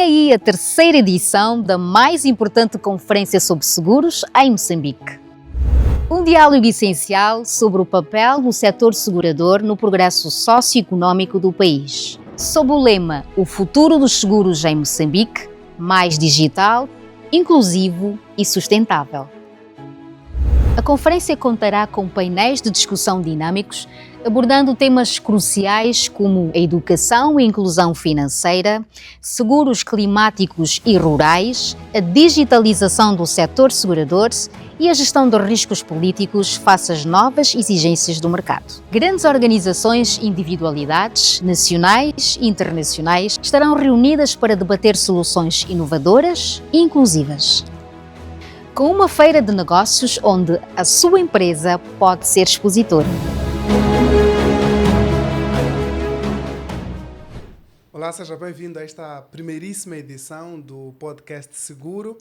Vem aí a terceira edição da mais importante conferência sobre seguros em Moçambique. Um diálogo essencial sobre o papel do setor segurador no progresso socioeconómico do país. Sob o lema O futuro dos seguros em Moçambique, mais digital, inclusivo e sustentável. A conferência contará com painéis de discussão dinâmicos, abordando temas cruciais como a educação e inclusão financeira, seguros climáticos e rurais, a digitalização do setor segurador e a gestão de riscos políticos face às novas exigências do mercado. Grandes organizações e individualidades, nacionais e internacionais, estarão reunidas para debater soluções inovadoras e inclusivas. Com uma feira de negócios onde a sua empresa pode ser expositora. Olá, seja bem-vindo a esta primeiríssima edição do podcast Seguro.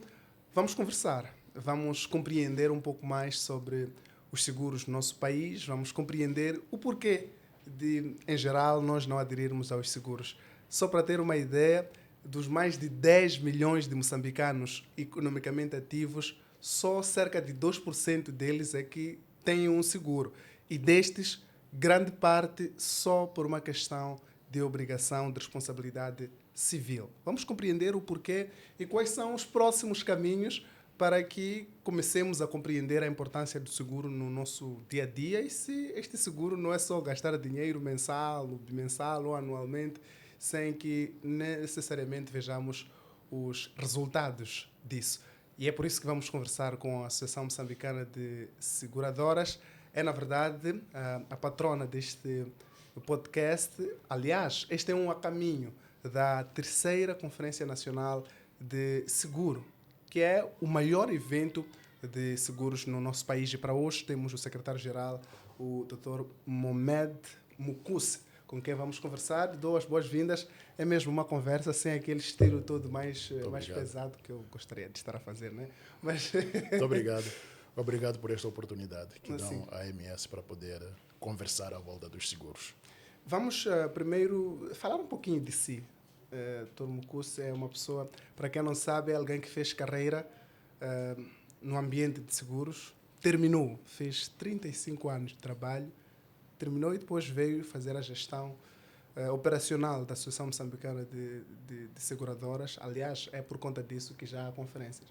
Vamos conversar, vamos compreender um pouco mais sobre os seguros no nosso país, vamos compreender o porquê de, em geral, nós não aderirmos aos seguros. Só para ter uma ideia, dos mais de 10 milhões de moçambicanos economicamente ativos, só cerca de 2% deles é que têm um seguro. E destes, grande parte só por uma questão de obrigação de responsabilidade civil. Vamos compreender o porquê e quais são os próximos caminhos para que comecemos a compreender a importância do seguro no nosso dia a dia e se este seguro não é só gastar dinheiro mensal, bimensal ou anualmente, sem que necessariamente vejamos os resultados disso. E é por isso que vamos conversar com a Associação Moçambicana de Seguradoras. É, na verdade, a patrona deste podcast. Aliás, este é um a caminho da terceira Conferência Nacional de Seguro, que é o maior evento de seguros no nosso país. E para hoje temos o secretário-geral, o Dr. Mohamed Mukuse, com quem vamos conversar. Dou as boas-vindas. É mesmo uma conversa sem aquele estilo todo mais pesado que eu gostaria de estar a fazer, né? Mas... Muito obrigado. Obrigado por esta oportunidade que Assim. dão à AMS para poder conversar à volta dos seguros. Vamos primeiro falar um pouquinho de si. Dr. Mukuse é uma pessoa, para quem não sabe, é alguém que fez carreira no ambiente de seguros. Terminou, fez 35 anos de trabalho, terminou e depois veio fazer a gestão operacional da Associação Moçambicana de Seguradoras. Aliás, é por conta disso que já há conferências.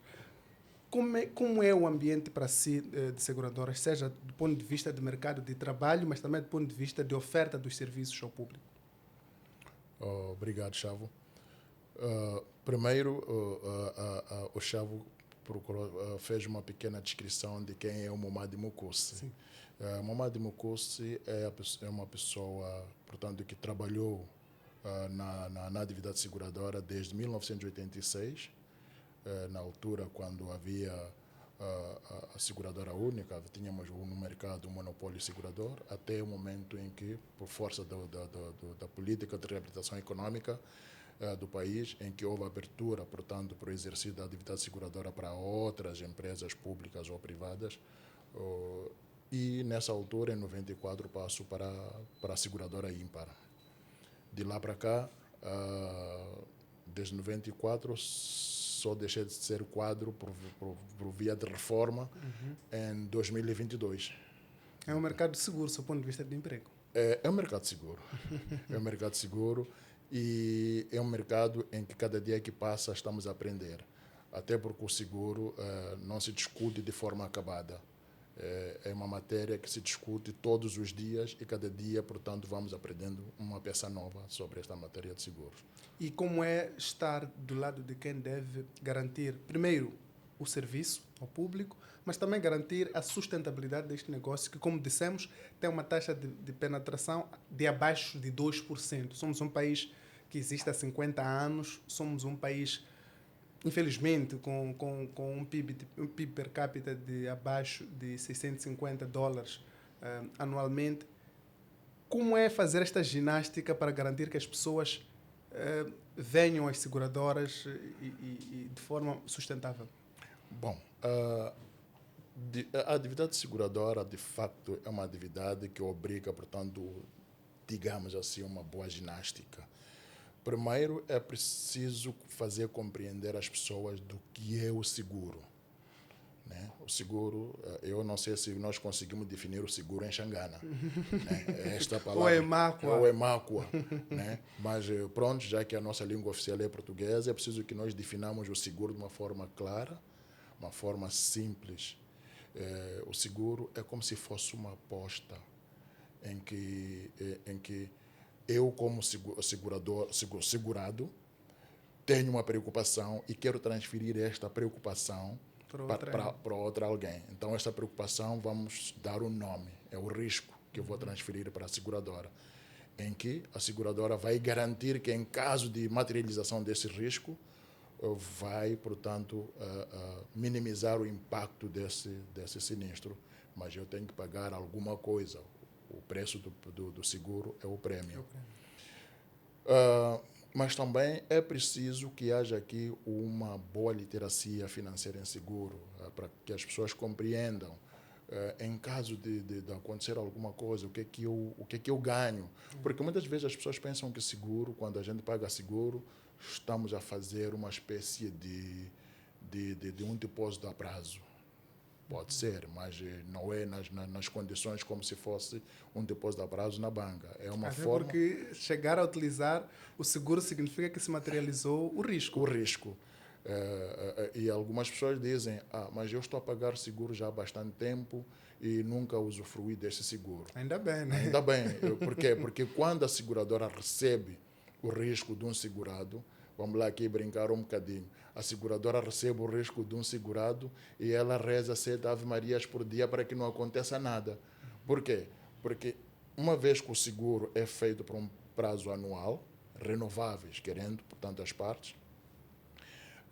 Como é o ambiente para si de seguradoras, seja do ponto de vista de mercado de trabalho, mas também do ponto de vista de oferta dos serviços ao público? Obrigado, Chavo. Primeiro, o Chavo fez uma pequena descrição de quem é o Mohamed Mukuse. Mohamed Mukuse é uma pessoa, portanto, que trabalhou na atividade seguradora desde 1986. Na altura, quando havia a seguradora única, tínhamos no mercado um monopólio segurador, até o momento em que, por força da política de reabilitação econômica do país, em que houve abertura, portanto, para o exercício da atividade seguradora para outras empresas públicas ou privadas, e nessa altura, em 94, passo para a seguradora ímpar. De lá para cá, desde 94, só deixei de ser quadro por via de reforma em 2022. É um mercado seguro, do ponto de vista de emprego? É um mercado seguro. É um mercado seguro e é um mercado em que cada dia que passa estamos a aprender. Até porque o seguro não se discute de forma acabada. É uma matéria que se discute todos os dias e cada dia, portanto, vamos aprendendo uma peça nova sobre esta matéria de seguros. E como é estar do lado de quem deve garantir, primeiro, o serviço ao público, mas também garantir a sustentabilidade deste negócio, que, como dissemos, tem uma taxa de penetração de abaixo de 2%. Somos um país que existe há 50 anos, somos um país, infelizmente, com um PIB per capita de abaixo de $650 anualmente. Como é fazer esta ginástica para garantir que as pessoas venham às seguradoras e de forma sustentável? Bom, a atividade seguradora, de facto, é uma atividade que obriga, portanto, digamos assim, uma boa ginástica. Primeiro, é preciso fazer compreender às pessoas do que é o seguro. Né? O seguro, eu não sei se nós conseguimos definir o seguro em Xangana. Né? Esta palavra, Ou é mácua. Né? Mas pronto, já que a nossa língua oficial é portuguesa, é preciso que nós definamos o seguro de uma forma clara, uma forma simples. O seguro é como se fosse uma aposta em que eu, como segurado, tenho uma preocupação e quero transferir esta preocupação para outra alguém. Então, esta preocupação, vamos dar um nome, é o risco que eu vou transferir para a seguradora, em que a seguradora vai garantir que, em caso de materialização desse risco, vai, portanto, minimizar o impacto desse sinistro, mas eu tenho que pagar alguma coisa. O preço do seguro é o prêmio. Mas também é preciso que haja aqui uma boa literacia financeira em seguro, para que as pessoas compreendam, em caso de acontecer alguma coisa, o que é que eu ganho. Porque muitas vezes as pessoas pensam que seguro, quando a gente paga seguro, estamos a fazer uma espécie de um depósito a prazo. Pode ser, mas não é nas condições como se fosse um depósito a prazo na banca. É uma forma... Porque chegar a utilizar o seguro significa que se materializou o risco. O risco. E algumas pessoas dizem, mas eu estou a pagar seguro já há bastante tempo e nunca usufruí desse seguro. Ainda bem, né? Ainda bem. Por quê? Porque quando a seguradora recebe o risco de um segurado, vamos lá aqui brincar um bocadinho, a seguradora recebe o risco de um segurado e ela reza 7 ave-marias por dia para que não aconteça nada. Por quê? Porque uma vez que o seguro é feito por um prazo anual, renováveis, querendo, portanto, as partes,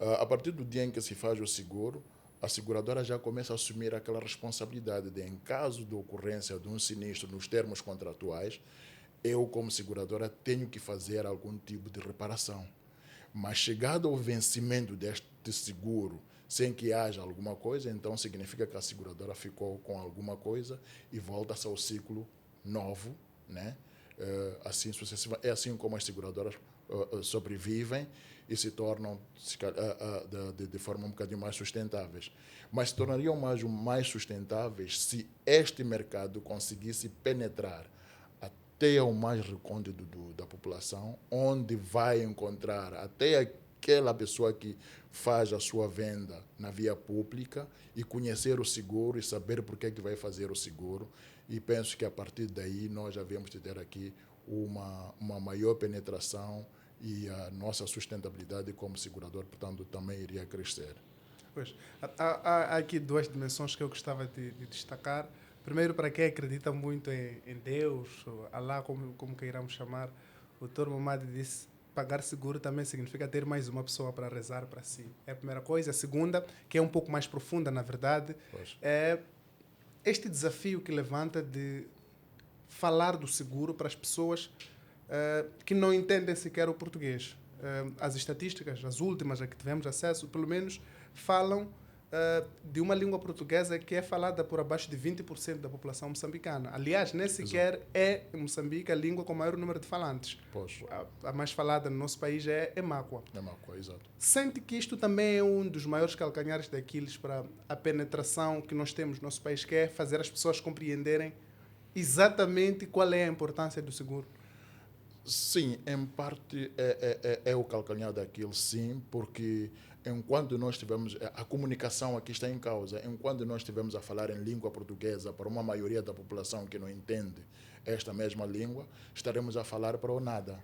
a partir do dia em que se faz o seguro, a seguradora já começa a assumir aquela responsabilidade de, em caso de ocorrência de um sinistro nos termos contratuais, eu, como seguradora, tenho que fazer algum tipo de reparação. Mas chegado ao vencimento deste seguro, sem que haja alguma coisa, então significa que a seguradora ficou com alguma coisa e volta-se ao ciclo novo, né? Assim sucessivamente. É assim como as seguradoras sobrevivem e se tornam de forma um bocadinho mais sustentáveis. Mas se tornariam mais sustentáveis se este mercado conseguisse penetrar até ao mais recôndito da população, onde vai encontrar até aquela pessoa que faz a sua venda na via pública e conhecer o seguro e saber por que é que vai fazer o seguro. E penso que a partir daí nós já devemos ter aqui uma maior penetração e a nossa sustentabilidade como segurador, portanto, também iria crescer. Pois, há aqui duas dimensões que eu gostava de destacar. Primeiro, para quem acredita muito em Deus, ou Alá, como queiramos chamar, o Dr. Mamadi disse, pagar seguro também significa ter mais uma pessoa para rezar para si. É a primeira coisa. A segunda, que é um pouco mais profunda, na verdade, é este desafio que levanta de falar do seguro para as pessoas que não entendem sequer o português. As estatísticas, as últimas a que tivemos acesso, pelo menos falam de uma língua portuguesa que é falada por abaixo de 20% da população moçambicana. Aliás, nem sequer é em Moçambique a língua com o maior número de falantes. A mais falada no nosso país é mácua. É mácua, exato. Sente que isto também é um dos maiores calcanhares de Aquiles para a penetração que nós temos no nosso país, que é fazer as pessoas compreenderem exatamente qual é a importância do seguro? Sim, em parte é o calcanhar daquilo, sim, porque enquanto nós estivermos... A comunicação aqui está em causa. Enquanto nós estivermos a falar em língua portuguesa para uma maioria da população que não entende esta mesma língua, estaremos a falar para o nada.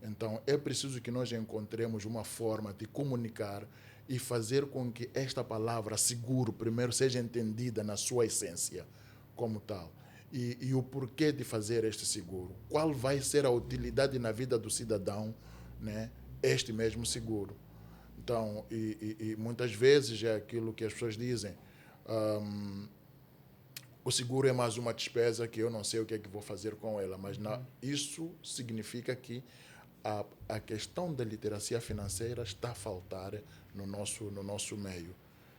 Então, é preciso que nós encontremos uma forma de comunicar e fazer com que esta palavra seguro, primeiro, seja entendida na sua essência como tal. E o porquê de fazer este seguro. Qual vai ser a utilidade na vida do cidadão, né, este mesmo seguro. Então, e muitas vezes é aquilo que as pessoas dizem, o seguro é mais uma despesa que eu não sei o que é que vou fazer com ela, mas isso significa que a questão da literacia financeira está a faltar no nosso meio.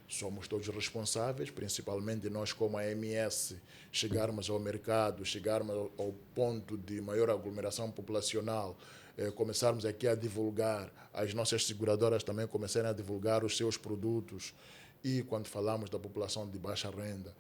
Somos todos responsáveis, principalmente nós como a AMS, chegarmos ao mercado, chegarmos ao ponto de maior aglomeração populacional, começarmos aqui a divulgar, as nossas seguradoras também começarem a divulgar os seus produtos. E quando falamos da população de baixa renda,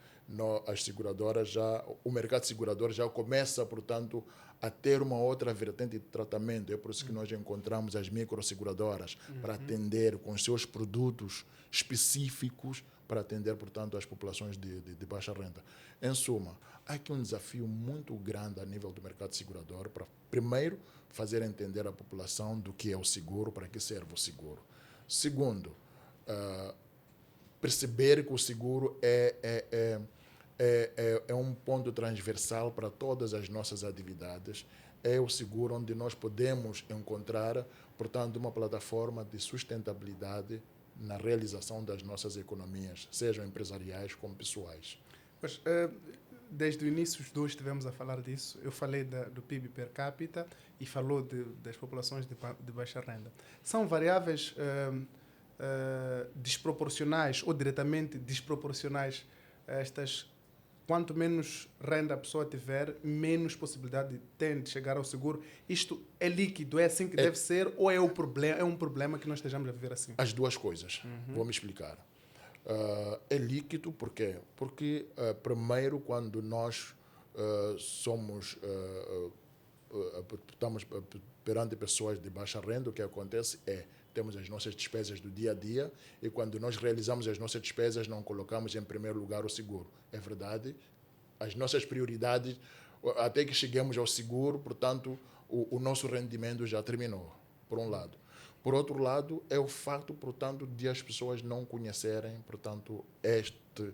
as seguradoras o mercado segurador já começa, portanto, a ter uma outra vertente de tratamento. É por isso que nós encontramos as microseguradoras para atender com os seus produtos específicos para atender, portanto, as populações de baixa renda. Em suma, há aqui um desafio muito grande a nível do mercado segurador para, primeiro, fazer entender à população do que é o seguro, para que serve o seguro. Segundo, perceber que o seguro é um ponto transversal para todas as nossas atividades. É o seguro onde nós podemos encontrar, portanto, uma plataforma de sustentabilidade na realização das nossas economias, sejam empresariais como pessoais. Mas, desde o início, os dois estivemos a falar disso. Eu falei do PIB per capita e falou das populações de baixa renda. São variáveis desproporcionais ou diretamente desproporcionais a estas. Quanto menos renda a pessoa tiver, menos possibilidade tem de chegar ao seguro. Isto é líquido, é assim que deve ser, ou é um problema que nós estejamos a viver assim? As duas coisas. Vou-me explicar. É líquido, por quê? Porque, primeiro, quando nós estamos perante pessoas de baixa renda, o que acontece temos as nossas despesas do dia a dia e quando nós realizamos as nossas despesas não colocamos em primeiro lugar o seguro. É verdade, as nossas prioridades, até que cheguemos ao seguro, portanto, o nosso rendimento já terminou, por um lado. Por outro lado, é o fato, portanto, de as pessoas não conhecerem, portanto, este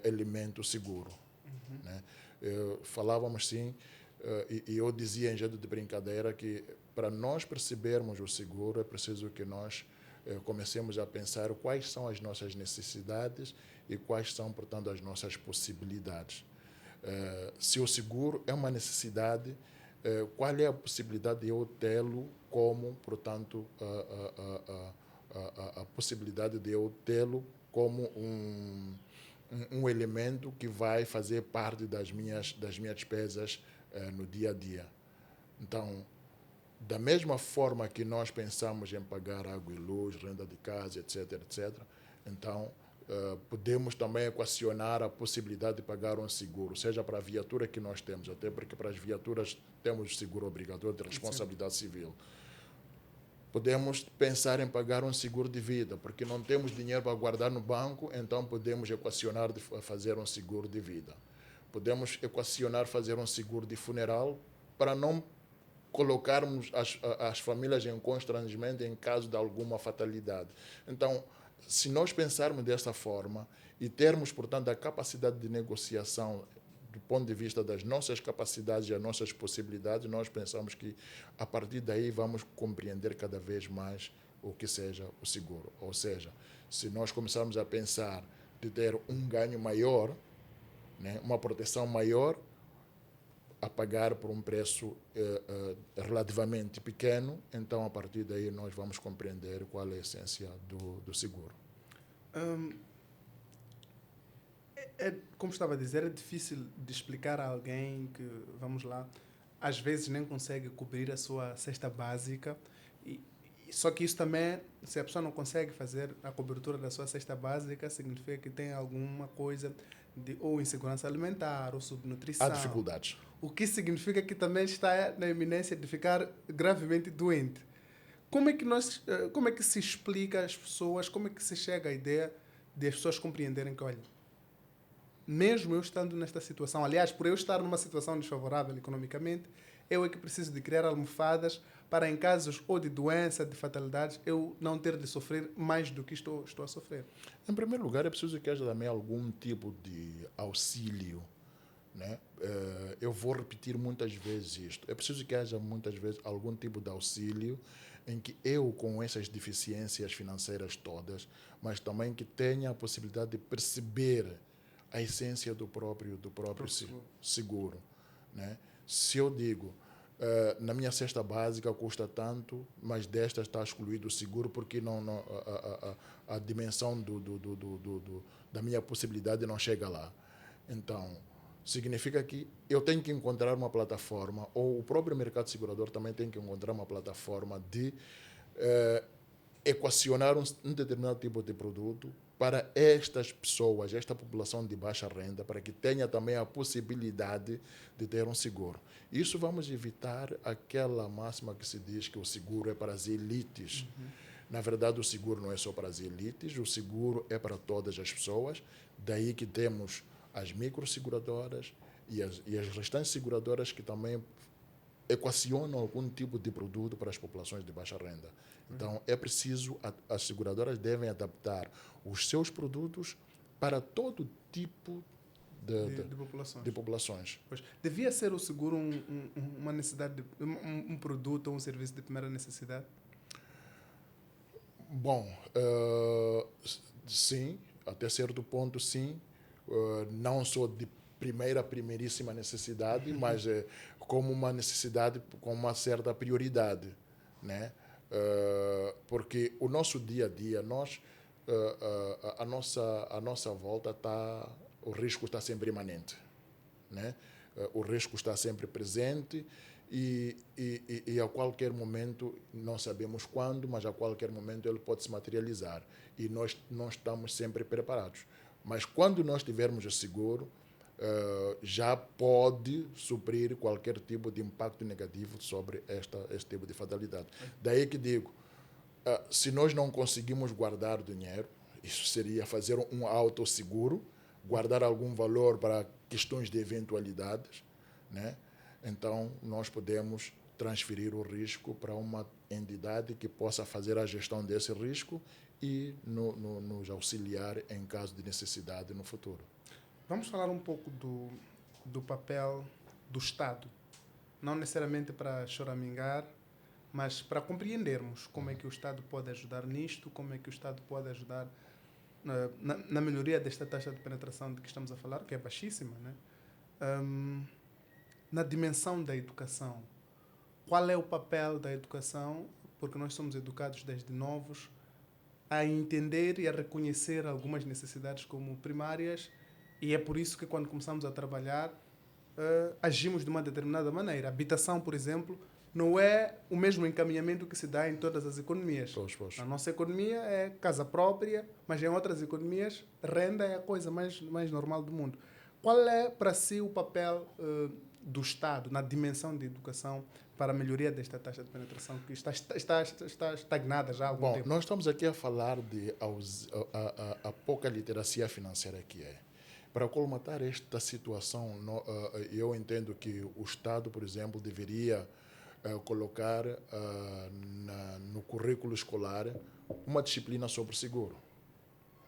elemento seguro. Né? Falávamos, sim, e eu dizia em jeito de brincadeira que para nós percebermos o seguro é preciso que nós comecemos a pensar quais são as nossas necessidades e quais são, portanto, as nossas possibilidades. Se o seguro é uma necessidade, qual é a possibilidade de eu tê-lo como, portanto, a possibilidade de eu tê-lo como um elemento que vai fazer parte das minhas despesas no dia a dia. Então, da mesma forma que nós pensamos em pagar água e luz, renda de casa, etc., etc., então podemos também equacionar a possibilidade de pagar um seguro, seja para a viatura que nós temos, até porque para as viaturas temos seguro obrigatório de responsabilidade civil. Podemos pensar em pagar um seguro de vida, porque não temos dinheiro para guardar no banco, então podemos equacionar de fazer um seguro de vida. Podemos equacionar fazer um seguro de funeral para não colocarmos as famílias em constrangimento em caso de alguma fatalidade. Então, se nós pensarmos dessa forma e termos, portanto, a capacidade de negociação do ponto de vista das nossas capacidades e as nossas possibilidades, nós pensamos que, a partir daí, vamos compreender cada vez mais o que seja o seguro. Ou seja, se nós começarmos a pensar de ter um ganho maior, né, uma proteção maior, a pagar por um preço relativamente pequeno, então, a partir daí, nós vamos compreender qual é a essência do seguro. Como estava a dizer, é difícil de explicar a alguém que, vamos lá, às vezes nem consegue cobrir a sua cesta básica. Só que isso também, se a pessoa não consegue fazer a cobertura da sua cesta básica, significa que tem alguma coisa de ou insegurança alimentar ou subnutrição. Há dificuldades. O que significa que também está na iminência de ficar gravemente doente. Como é que se explica às pessoas, como é que se chega à ideia de as pessoas compreenderem que, olha, mesmo eu estando nesta situação, aliás, por eu estar numa situação desfavorável economicamente, eu é que preciso de criar almofadas para, em casos ou de doença, de fatalidades, eu não ter de sofrer mais do que estou a sofrer. Em primeiro lugar, é preciso que haja também algum tipo de auxílio, né? Eu vou repetir muitas vezes isto. É preciso que haja muitas vezes algum tipo de auxílio em que eu, com essas deficiências financeiras todas, mas também que tenha a possibilidade de perceber a essência do próprio seguro, né? Se eu digo, na minha cesta básica custa tanto, mas desta está excluído o seguro porque a dimensão da minha possibilidade não chega lá. Então, significa que eu tenho que encontrar uma plataforma, ou o próprio mercado segurador também tem que encontrar uma plataforma de equacionar um determinado tipo de produto para estas pessoas, esta população de baixa renda, para que tenha também a possibilidade de ter um seguro. Isso vamos evitar aquela máxima que se diz que o seguro é para as elites. Na verdade, o seguro não é só para as elites, o seguro é para todas as pessoas, daí que temos as microseguradoras e as restantes seguradoras que também equacionam algum tipo de produto para as populações de baixa renda. Então, é preciso, as seguradoras devem adaptar os seus produtos para todo tipo de populações. Pois, devia ser o seguro uma necessidade, um produto ou um serviço de primeira necessidade? Bom, sim, até certo ponto, sim. Não só de primeiríssima necessidade, mas como uma necessidade com uma certa prioridade, né? Porque o nosso dia a dia, a nossa volta o risco está sempre imanente, né? O risco está sempre presente e a qualquer momento, não sabemos quando, mas a qualquer momento ele pode se materializar e nós não estamos sempre preparados. Mas quando nós tivermos o seguro, já pode suprir qualquer tipo de impacto negativo sobre este tipo de fatalidade. Daí que digo, se nós não conseguimos guardar dinheiro, isso seria fazer um autosseguro, guardar algum valor para questões de eventualidades, né? Então, nós podemos transferir o risco para uma entidade que possa fazer a gestão desse risco e nos auxiliar em caso de necessidade no futuro. Vamos falar um pouco do papel do Estado, não necessariamente para choramingar, mas para compreendermos como é que o Estado pode ajudar nisto, como é que o Estado pode ajudar na melhoria desta taxa de penetração de que estamos a falar, que é baixíssima, né? Na dimensão da educação. Qual é o papel da educação? Porque nós somos educados desde novos a entender e a reconhecer algumas necessidades como primárias, e é por isso que quando começamos a trabalhar, agimos de uma determinada maneira. A habitação, por exemplo, não é o mesmo encaminhamento que se dá em todas as economias. Pois. Na nossa economia é casa própria, mas em outras economias, renda é a coisa mais normal do mundo. Qual é, para si, o papel do Estado na dimensão de educação para a melhoria desta taxa de penetração que está estagnada já há algum tempo? Nós estamos aqui a falar de a pouca literacia financeira que é. Para colmatar esta situação, eu entendo que o Estado, por exemplo, deveria colocar no currículo escolar uma disciplina sobre seguro,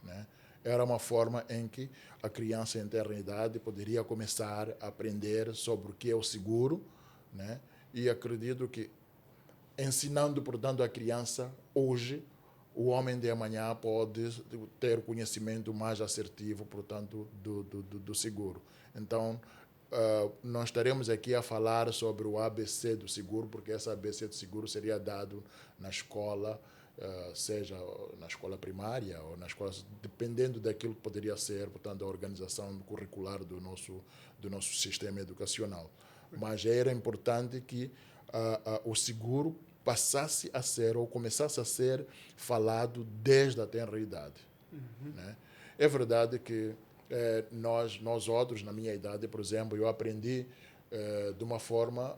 né? Era uma forma em que a criança em tenra idade poderia começar a aprender sobre o que é o seguro, né? E acredito que ensinando, portanto, a criança hoje, o homem de amanhã pode ter conhecimento mais assertivo, portanto, do seguro. Então, nós estaremos aqui a falar sobre o ABC do seguro, porque esse ABC do seguro seria dado na escola, seja na escola primária ou na escola, dependendo daquilo que poderia ser, portanto, a organização curricular do nosso sistema educacional. Mas era importante que o seguro passasse a ser ou começasse a ser falado desde a tenra idade. Né? É verdade que nós outros, na minha idade, por exemplo, eu aprendi de uma forma,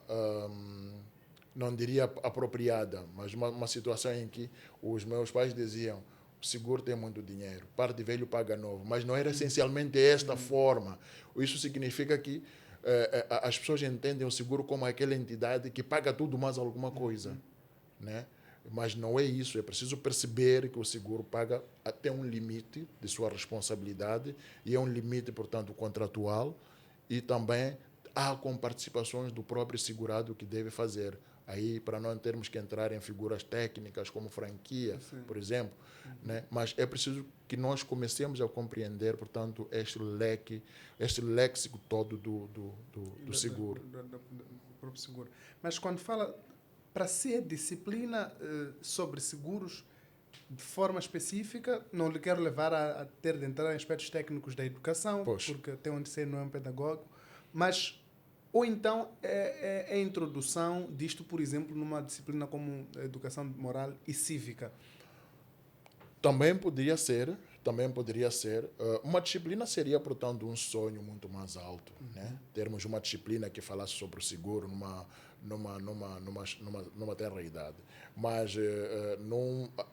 não diria apropriada, mas uma situação em que os meus pais diziam: o seguro tem muito dinheiro, parte velho paga novo, mas não era essencialmente esta forma. Isso significa que as pessoas entendem o seguro como aquela entidade que paga tudo mais alguma coisa, né? Mas não é isso. É preciso perceber que o seguro paga até um limite de sua responsabilidade e é um limite, portanto, contratual, e também há com participações do próprio segurado que deve fazer. Aí, para não termos que entrar em figuras técnicas como franquia, por exemplo, né? Mas é preciso que nós comecemos a compreender, portanto, este léxico todo do seguro. Do próprio seguro. Mas quando fala, para ser disciplina sobre seguros de forma específica, não lhe quero levar a ter de entrar em aspectos técnicos da educação, porque até onde sei não é um pedagogo, Mas, ou então, é a introdução disto, por exemplo, numa disciplina como educação moral e cívica. Também poderia ser. Uma disciplina seria, portanto, um sonho muito mais alto, né? Termos uma disciplina que falasse sobre o seguro numa tenra-idade. Mas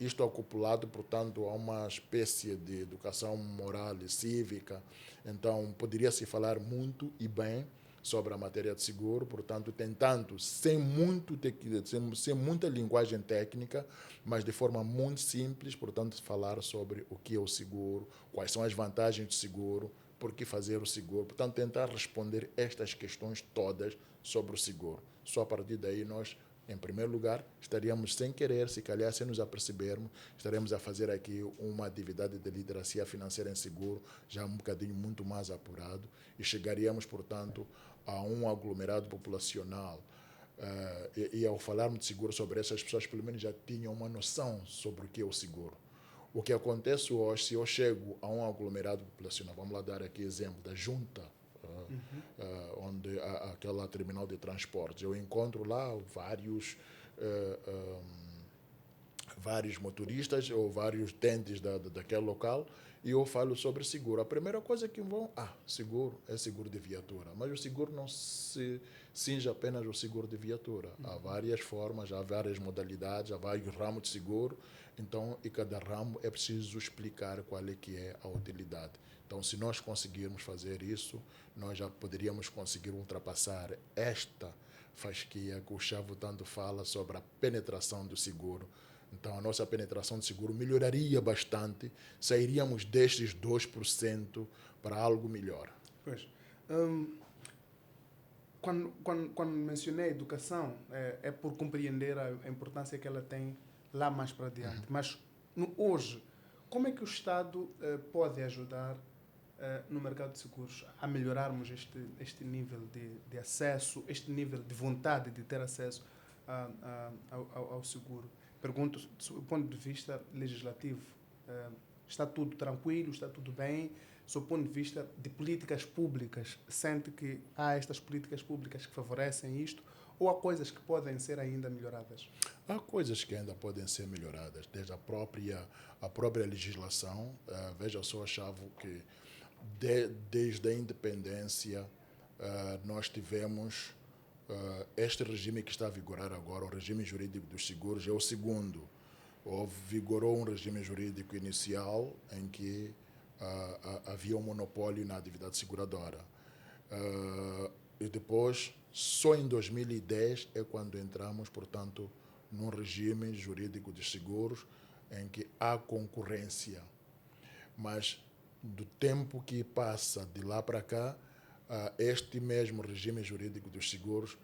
isto acoplado, portanto, a uma espécie de educação moral e cívica, então poderia-se falar muito e bem sobre a matéria de seguro, portanto, tentando, sem muita linguagem técnica, mas de forma muito simples, portanto, falar sobre o que é o seguro, quais são as vantagens do seguro, por que fazer o seguro, portanto, tentar responder estas questões todas sobre o seguro. Só a partir daí nós, em primeiro lugar, estaríamos sem querer, se calhar sem nos apercebermos, estaremos a fazer aqui uma atividade de literacia financeira em seguro, já um bocadinho muito mais apurado, e chegaríamos, portanto, a um aglomerado populacional. E ao falarmos de seguro sobre essas pessoas, pelo menos já tinham uma noção sobre o que é o seguro. O que acontece hoje, se eu chego a um aglomerado populacional, vamos lá dar aqui exemplo da junta, onde aquela terminal de transportes, eu encontro lá vários motoristas ou vários utentes daquele local, e eu falo sobre seguro. A primeira coisa que vão, seguro é seguro de viatura. Mas o seguro não se cinge apenas o seguro de viatura. Há várias formas, há várias modalidades, há vários ramos de seguro. Então, e cada ramo é preciso explicar qual é que é a utilidade. Então, se nós conseguirmos fazer isso, nós já poderíamos conseguir ultrapassar esta fasquia que o Chavo tanto fala sobre a penetração do seguro. Então, a nossa penetração de seguro melhoraria bastante, sairíamos destes 2% para algo melhor. Pois. Quando mencionei a educação, é por compreender a importância que ela tem lá mais para adiante. Mas, hoje, como é que o Estado pode ajudar no mercado de seguros a melhorarmos este nível de acesso, este nível de vontade de ter acesso ao seguro? Pergunto, do ponto de vista legislativo, está tudo tranquilo, está tudo bem? Do ponto de vista de políticas públicas, sente que há estas políticas públicas que favorecem isto, ou há coisas que podem ser ainda melhoradas? Há coisas que ainda podem ser melhoradas, desde a própria legislação. Veja só, Chavo, que desde a independência nós tivemos este regime que está a vigorar agora, o regime jurídico dos seguros, é o segundo. Vigorou um regime jurídico inicial em que havia um monopólio na atividade seguradora. E depois, só em 2010 é quando entramos, portanto, num regime jurídico dos seguros em que há concorrência. Mas do tempo que passa de lá para cá, este mesmo regime jurídico dos seguros,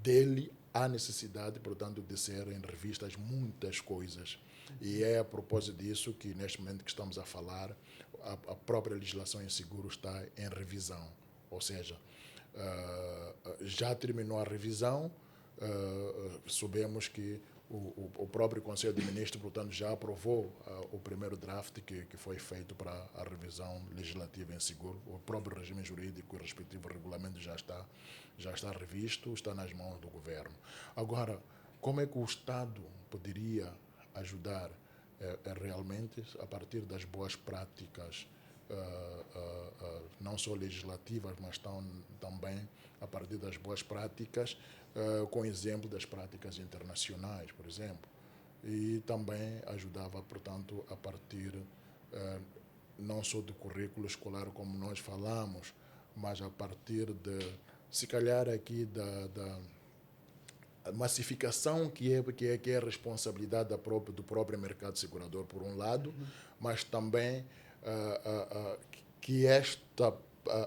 dele há necessidade, portanto, de serem revistas muitas coisas. E é a propósito disso que, neste momento que estamos a falar, a própria legislação em seguros está em revisão. Ou seja, já terminou a revisão, soubemos que o próprio Conselho de Ministros, portanto, já aprovou o primeiro draft que foi feito para a revisão legislativa em seguro. O próprio regime jurídico e o respectivo regulamento já está revisto, está nas mãos do governo. Agora, como é que o Estado poderia ajudar realmente a partir das boas práticas, não só legislativas, mas também a partir das boas práticas, com exemplo das práticas internacionais, por exemplo. E também ajudava, portanto, a partir não só do currículo escolar, como nós falamos, mas a partir de, se calhar aqui, da massificação que é a responsabilidade do próprio mercado segurador, por um lado, mas também que esta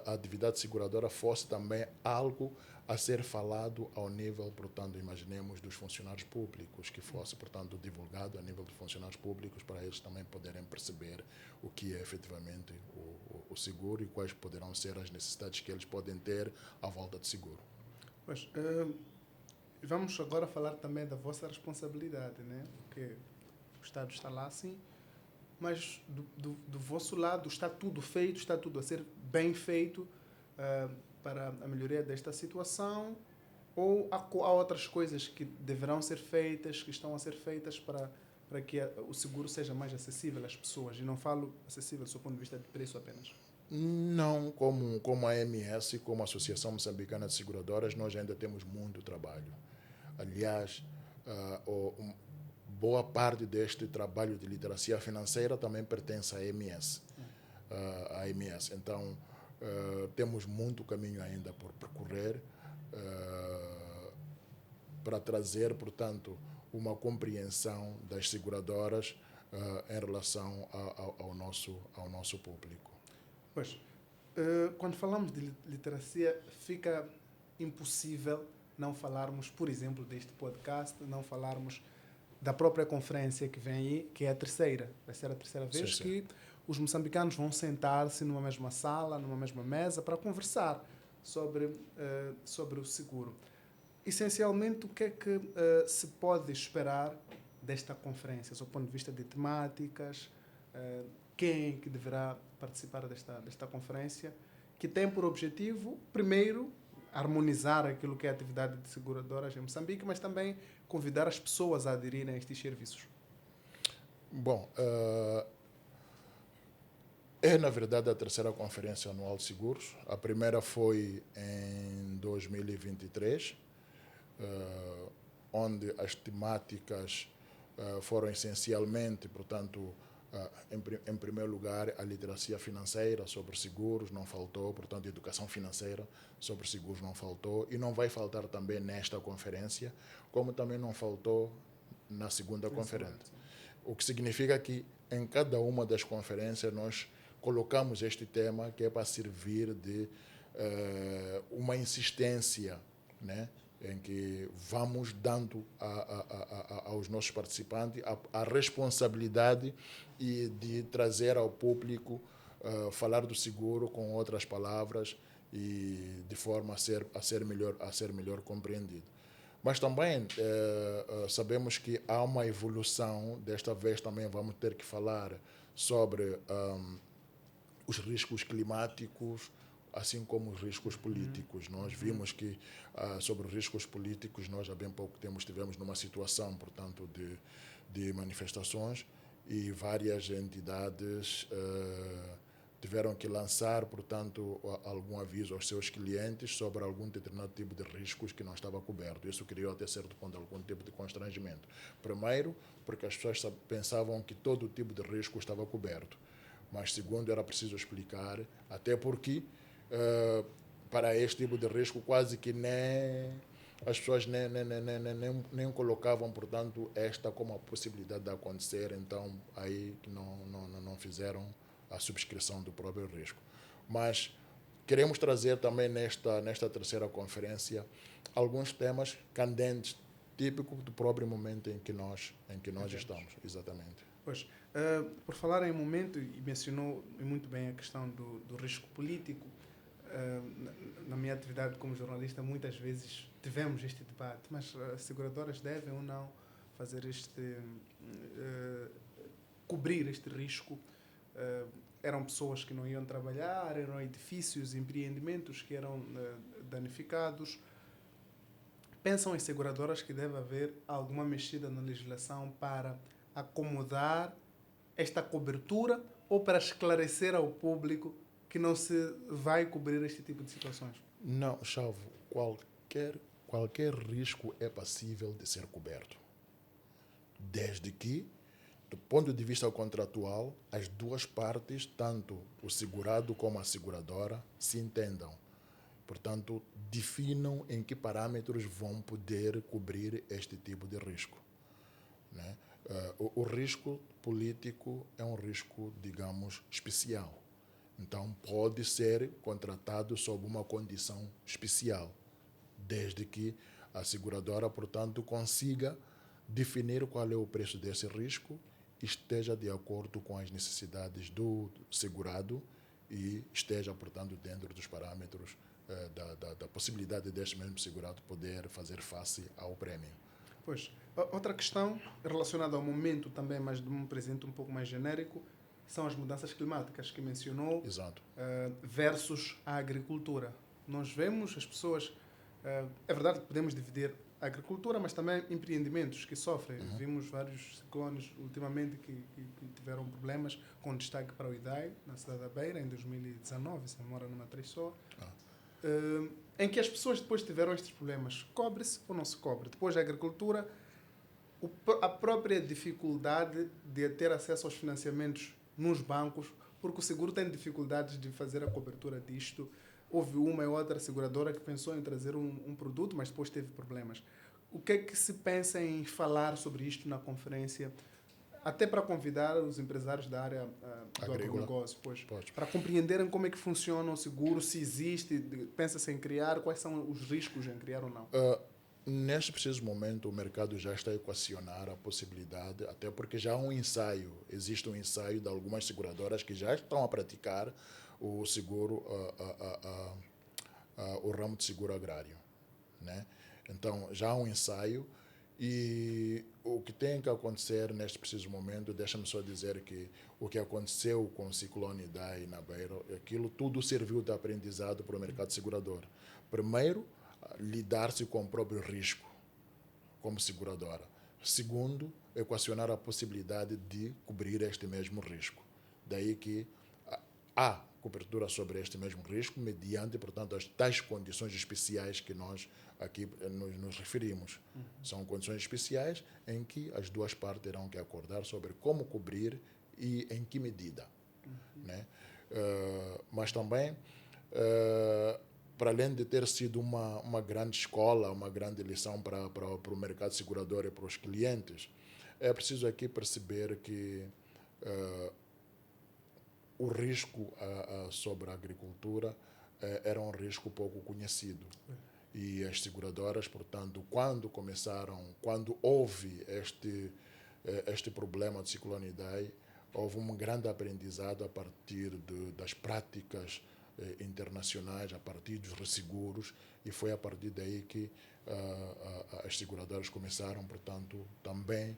atividade seguradora fosse também algo a ser falado ao nível, portanto, imaginemos, dos funcionários públicos, que fosse, portanto, divulgado a nível dos funcionários públicos, para eles também poderem perceber o que é efetivamente o seguro e quais poderão ser as necessidades que eles podem ter à volta do seguro. Pois, vamos agora falar também da vossa responsabilidade, né? Porque o Estado está lá, sim, mas do vosso lado está tudo feito, está tudo a ser bem feito, para a melhoria desta situação? Ou há outras coisas que deverão ser feitas, que estão a ser feitas para que o seguro seja mais acessível às pessoas? E não falo acessível do seu ponto de vista de preço apenas. Não, como a AMS, como a Associação Moçambicana de Seguradoras, nós ainda temos muito trabalho. Aliás, boa parte deste trabalho de literacia financeira também pertence à AMS. Então, temos muito caminho ainda por percorrer para trazer, portanto, uma compreensão das seguradoras em relação ao nosso público. Pois, quando falamos de literacia, fica impossível não falarmos, por exemplo, deste podcast, não falarmos da própria conferência que vem aí, que é a terceira. Vai ser a terceira vez Sim. que os moçambicanos vão sentar-se numa mesma sala, numa mesma mesa, para conversar sobre o seguro. Essencialmente, o que é que se pode esperar desta conferência, do ponto de vista de temáticas, quem é que deverá participar desta conferência, que tem por objetivo, primeiro, harmonizar aquilo que é a atividade de seguradoras em Moçambique, mas também convidar as pessoas a aderirem a estes serviços? Bom, é na verdade a terceira conferência anual de seguros. A primeira foi em 2023, onde as temáticas foram essencialmente, portanto, em primeiro lugar, a literacia financeira sobre seguros, não faltou, portanto, educação financeira sobre seguros não faltou, e não vai faltar também nesta conferência, como também não faltou na segunda conferência. O que significa que em cada uma das conferências nós colocamos este tema que é para servir de uma insistência, né, em que vamos dando aos nossos participantes a responsabilidade e de trazer ao público falar do seguro com outras palavras e de forma a ser melhor compreendido. Mas também sabemos que há uma evolução. Desta vez também vamos ter que falar sobre os riscos climáticos, assim como os riscos políticos. Nós vimos que, sobre os riscos políticos, nós há bem pouco tempo estivemos numa situação, portanto, de manifestações, e várias entidades tiveram que lançar, portanto, algum aviso aos seus clientes sobre algum determinado tipo de riscos que não estava coberto. Isso criou até certo ponto algum tipo de constrangimento. Primeiro, porque as pessoas pensavam que todo tipo de risco estava coberto. Mas, segundo, era preciso explicar, até porque para este tipo de risco quase que nem as pessoas nem colocavam, portanto, esta como a possibilidade de acontecer, então aí não fizeram a subscrição do próprio risco. Mas queremos trazer também nesta terceira conferência alguns temas candentes, típicos do próprio momento em que nós estamos, exatamente. Pois, por falar em momento, e mencionou muito bem a questão do risco político, na minha atividade como jornalista, muitas vezes tivemos este debate, mas as seguradoras devem ou não fazer cobrir este risco? Eram pessoas que não iam trabalhar, eram edifícios, empreendimentos que eram danificados. Pensam as seguradoras que deve haver alguma mexida na legislação para acomodar esta cobertura ou para esclarecer ao público que não se vai cobrir este tipo de situações? Não, Chavo, qualquer risco é passível de ser coberto, desde que, do ponto de vista contratual, as duas partes, tanto o segurado como a seguradora, se entendam. Portanto, definam em que parâmetros vão poder cobrir este tipo de risco, né? O risco político é um risco, digamos, especial. Então, pode ser contratado sob uma condição especial, desde que a seguradora, portanto, consiga definir qual é o preço desse risco, esteja de acordo com as necessidades do segurado e esteja, portanto, dentro dos parâmetros da possibilidade deste mesmo segurado poder fazer face ao prêmio. Pois, outra questão relacionada ao momento também, mas de um presente um pouco mais genérico, são as mudanças climáticas que mencionou, Exato. versus a agricultura. Nós vemos as pessoas... é verdade que podemos dividir a agricultura, mas também empreendimentos que sofrem. Vimos vários ciclones ultimamente que tiveram problemas, com destaque para o Idai, na cidade da Beira, em 2019, se memória não me atraiçou. Em que as pessoas depois tiveram estes problemas. Cobre-se ou não se cobre? Depois da agricultura, a própria dificuldade de ter acesso aos financiamentos nos bancos, porque o seguro tem dificuldades de fazer a cobertura disto. Houve uma e outra seguradora que pensou em trazer um produto, mas depois teve problemas. O que é que se pensa em falar sobre isto na conferência, até para convidar os empresários da área do agronegócio, para compreenderem como é que funciona o seguro, se existe, pensa-se em criar, quais são os riscos em criar ou não? Neste preciso momento, o mercado já está a equacionar a possibilidade, até porque já há um ensaio, existe um ensaio de algumas seguradoras que já estão a praticar o seguro, o ramo de seguro agrário, né? Então, já há um ensaio e o que tem que acontecer neste preciso momento, deixa-me só dizer que o que aconteceu com o ciclone Idai na Beira, aquilo tudo serviu de aprendizado para o mercado segurador. Primeiro, lidar-se com o próprio risco como seguradora. Segundo, equacionar a possibilidade de cobrir este mesmo risco. Daí que há cobertura sobre este mesmo risco, mediante, portanto, as tais condições especiais que nós aqui nos referimos. São condições especiais em que as duas partes terão que acordar sobre como cobrir e em que medida. Né? Mas também, para além de ter sido uma grande escola, uma grande lição para o mercado segurador e para os clientes, é preciso aqui perceber que o risco sobre a agricultura era um risco pouco conhecido. E as seguradoras, portanto, quando houve este problema de ciclone Idai, houve um grande aprendizado a partir das práticas internacionais, a partir dos resseguros, e foi a partir daí que as seguradoras começaram, portanto, também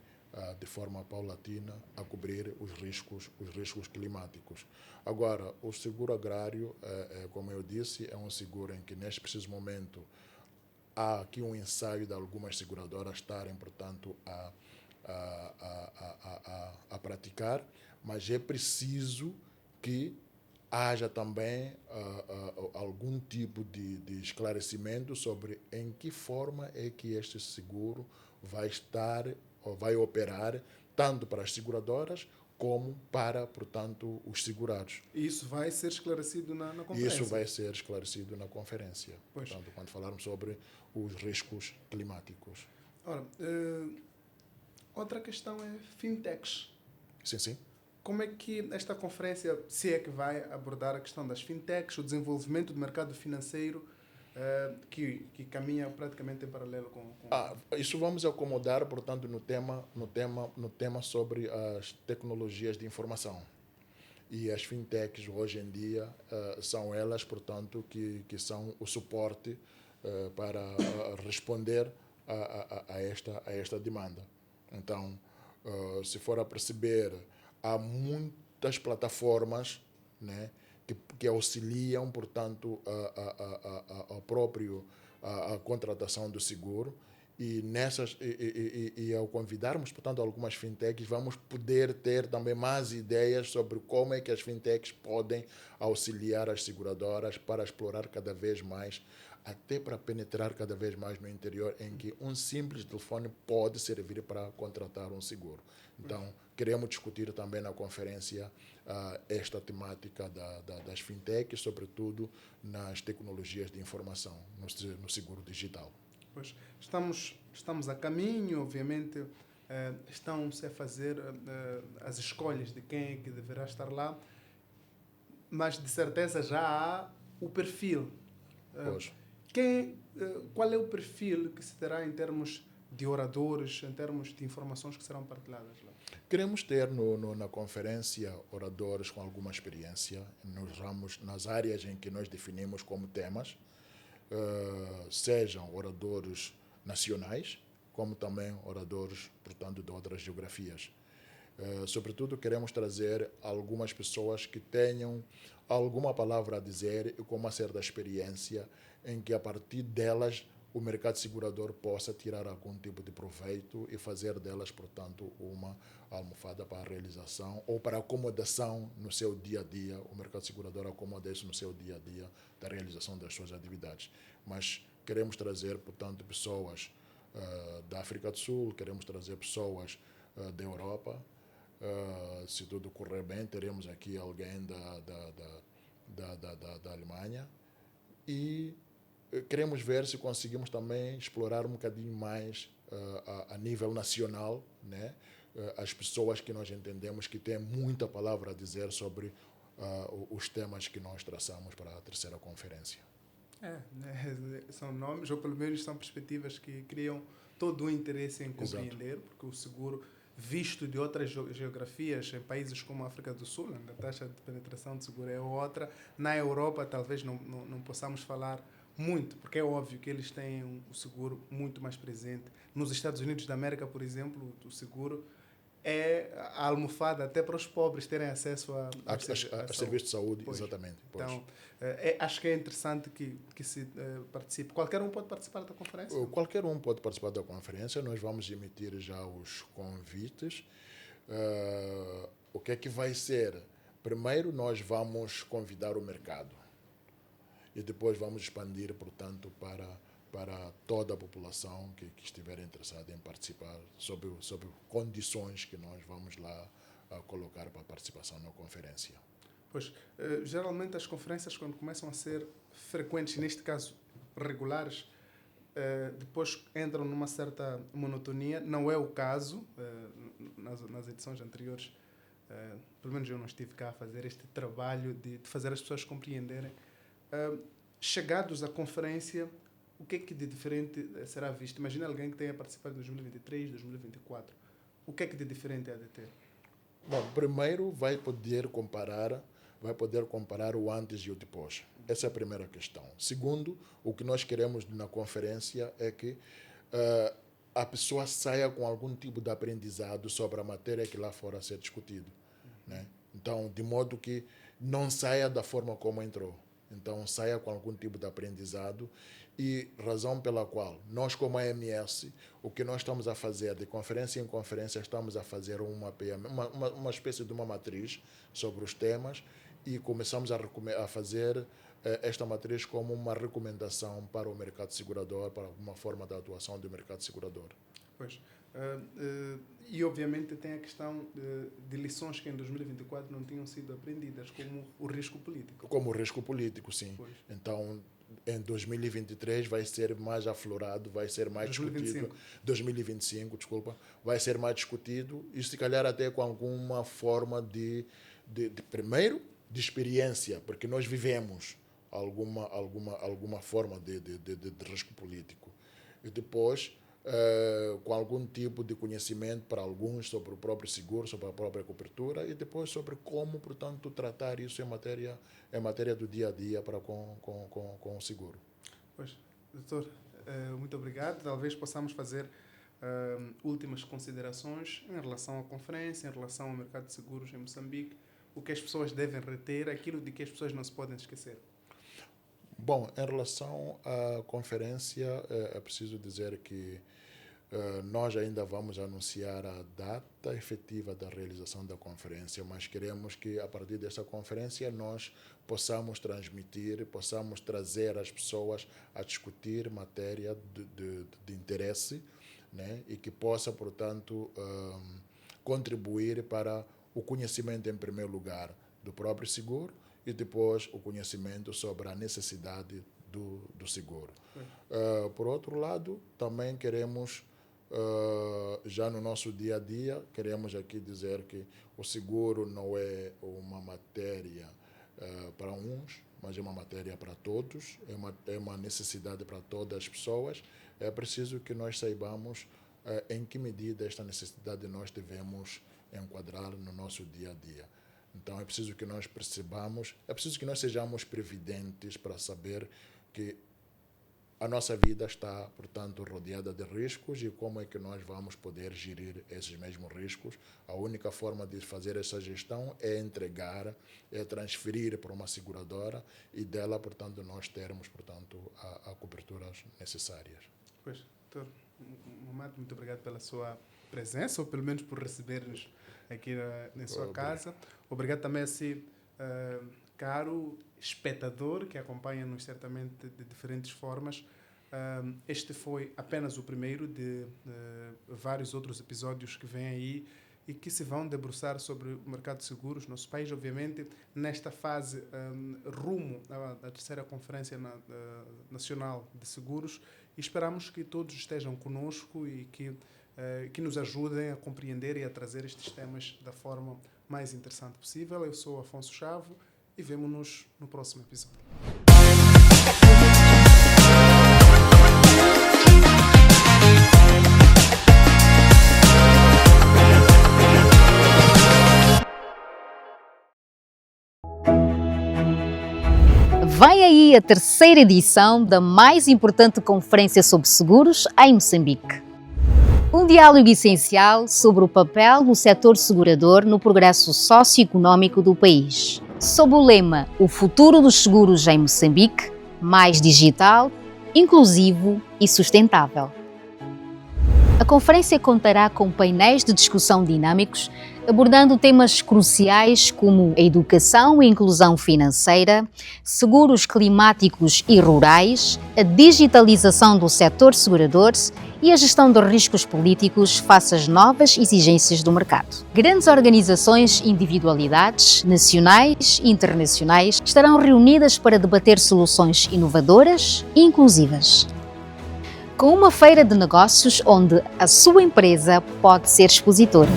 de forma paulatina a cobrir os riscos climáticos. Agora, o seguro agrário, como eu disse, é um seguro em que neste preciso momento há aqui um ensaio de algumas seguradoras estarem, portanto, a praticar, mas é preciso que haja também algum tipo de esclarecimento sobre em que forma é que este seguro vai estar ou vai operar tanto para as seguradoras como para, portanto, os segurados. E isso vai ser esclarecido na conferência? Isso vai ser esclarecido na conferência, portanto, quando falarmos sobre os riscos climáticos. Ora, outra questão é fintechs. Sim, sim. Como é que esta conferência, se é que vai abordar a questão das fintechs, o desenvolvimento do mercado financeiro, que caminha praticamente em paralelo com... Isso vamos acomodar, portanto, no tema sobre as tecnologias de informação. E as fintechs, hoje em dia, são elas, portanto, que são o suporte para responder a esta demanda. Então, se for a perceber, há muitas plataformas, né, que auxiliam, portanto, a contratação do seguro, e ao convidarmos, portanto, algumas fintechs, vamos poder ter também mais ideias sobre como é que as fintechs podem auxiliar as seguradoras para explorar cada vez mais, até para penetrar cada vez mais no interior, em que um simples telefone pode servir para contratar um seguro. Então, queremos discutir também na conferência esta temática das fintechs, sobretudo nas tecnologias de informação, no seguro digital. Pois, estamos a caminho, obviamente, estão-se a fazer as escolhas de quem é que deverá estar lá, mas de certeza já há o perfil. Qual é o perfil que se terá em termos de oradores, em termos de informações que serão partilhadas lá? Queremos ter na conferência oradores com alguma experiência nas áreas em que nós definimos como temas, sejam oradores nacionais, como também oradores, portanto, de outras geografias. Sobretudo, queremos trazer algumas pessoas que tenham alguma palavra a dizer e com uma certa experiência em que, a partir delas, o mercado segurador possa tirar algum tipo de proveito e fazer delas, portanto, uma almofada para a realização ou para a acomodação no seu dia a dia. O mercado segurador acomoda isso no seu dia a dia da realização das suas atividades. Mas queremos trazer, portanto, pessoas da África do Sul, queremos trazer pessoas da Europa. Se tudo correr bem, teremos aqui alguém da Alemanha. E queremos ver se conseguimos também explorar um bocadinho mais a nível nacional, né? As pessoas que nós entendemos que têm muita palavra a dizer sobre os temas que nós traçamos para a terceira conferência. São nomes, ou pelo menos são perspectivas que criam todo o interesse em compreender, exato, porque o seguro, visto de outras geografias, em países como a África do Sul, onde a taxa de penetração de seguro é outra, na Europa talvez não possamos falar muito, porque é óbvio que eles têm o seguro muito mais presente. Nos Estados Unidos da América, por exemplo, o seguro é a almofada até para os pobres terem acesso a serviços de saúde, pois. Exatamente. Pois. Então, acho que é interessante que se participe. Qualquer um pode participar da conferência? Qualquer um pode participar da conferência. Nós vamos emitir já os convites. O que é que vai ser? Primeiro, nós vamos convidar o mercado e depois vamos expandir, portanto, para toda a população que estiver interessada em participar, sob condições que nós vamos lá colocar para a participação na conferência. Pois, geralmente as conferências, quando começam a ser frequentes, neste caso regulares, depois entram numa certa monotonia. Não é o caso nas edições anteriores. Pelo menos eu não estive cá a fazer este trabalho de fazer as pessoas compreenderem. Chegados à conferência, o que é que de diferente será visto? Imagina alguém que tenha participado em 2023, 2024. O que é que de diferente há de ter? Bom, primeiro vai poder comparar o antes e o depois. Essa é a primeira questão. Segundo, o que nós queremos na conferência é que a pessoa saia com algum tipo de aprendizado sobre a matéria que lá fora a ser discutido, né? Então, de modo que não saia da forma como entrou. Então, saia com algum tipo de aprendizado e razão pela qual nós, como AMS, o que nós estamos a fazer, de conferência em conferência, estamos a fazer uma espécie de uma matriz sobre os temas e começamos a fazer esta matriz como uma recomendação para o mercado segurador, para uma forma de atuação do mercado segurador. Pois. E, obviamente, tem a questão de lições que em 2024 não tinham sido aprendidas, como o risco político. Como o risco político, sim. Pois. Então, em 2023 vai ser mais aflorado, vai ser mais 2025. Discutido. 2025, desculpa. Vai ser mais discutido e, se calhar, até com alguma forma primeiro, de experiência, porque nós vivemos alguma forma de risco político. E depois, com algum tipo de conhecimento para alguns sobre o próprio seguro, sobre a própria cobertura e depois sobre como, portanto, tratar isso em matéria do dia a dia para com o seguro. Pois, doutor, muito obrigado. Talvez possamos fazer últimas considerações em relação à conferência, em relação ao mercado de seguros em Moçambique, o que as pessoas devem reter, aquilo de que as pessoas não se podem esquecer. Bom, em relação à conferência, é preciso dizer que nós ainda vamos anunciar a data efetiva da realização da conferência, mas queremos que, a partir dessa conferência, nós possamos transmitir, possamos trazer as pessoas a discutir matéria de interesse, né? E que possa, portanto, contribuir para o conhecimento, em primeiro lugar, do próprio seguro, e depois o conhecimento sobre a necessidade do seguro. Por outro lado, também queremos, já no nosso dia a dia, queremos aqui dizer que o seguro não é uma matéria para uns, mas é uma matéria para todos, é uma necessidade para todas as pessoas. É preciso que nós saibamos em que medida esta necessidade nós devemos enquadrar no nosso dia a dia. Então, é preciso que nós percebamos, é preciso que nós sejamos previdentes para saber que a nossa vida está, portanto, rodeada de riscos, e como é que nós vamos poder gerir esses mesmos riscos? A única forma de fazer essa gestão é entregar, é transferir para uma seguradora e dela, portanto, nós termos, portanto, a coberturas necessárias. Pois, doutor Momad, muito obrigado pela sua presença, ou pelo menos por receber-nos aqui na sua casa. Obrigado também a si, caro espectador, que acompanha-nos certamente de diferentes formas. Este foi apenas o primeiro de vários outros episódios que vêm aí e que se vão debruçar sobre o mercado de seguros no nosso país, obviamente, nesta fase rumo à terceira Conferência Nacional de Seguros, e esperamos que todos estejam conosco e que nos ajudem a compreender e a trazer estes temas da forma mais interessante possível. Eu sou Afonso Chavo e vemo-nos no próximo episódio. Vem aí a terceira edição da mais importante conferência sobre seguros em Moçambique. Um diálogo essencial sobre o papel do setor segurador no progresso socioeconómico do país. Sob o lema O futuro dos seguros em Moçambique, mais digital, inclusivo e sustentável. A conferência contará com painéis de discussão dinâmicos, abordando temas cruciais como a educação e inclusão financeira, seguros climáticos e rurais, a digitalização do setor segurador e a gestão dos riscos políticos face às novas exigências do mercado. Grandes organizações e individualidades, nacionais e internacionais, estarão reunidas para debater soluções inovadoras e inclusivas. Com uma feira de negócios onde a sua empresa pode ser expositora.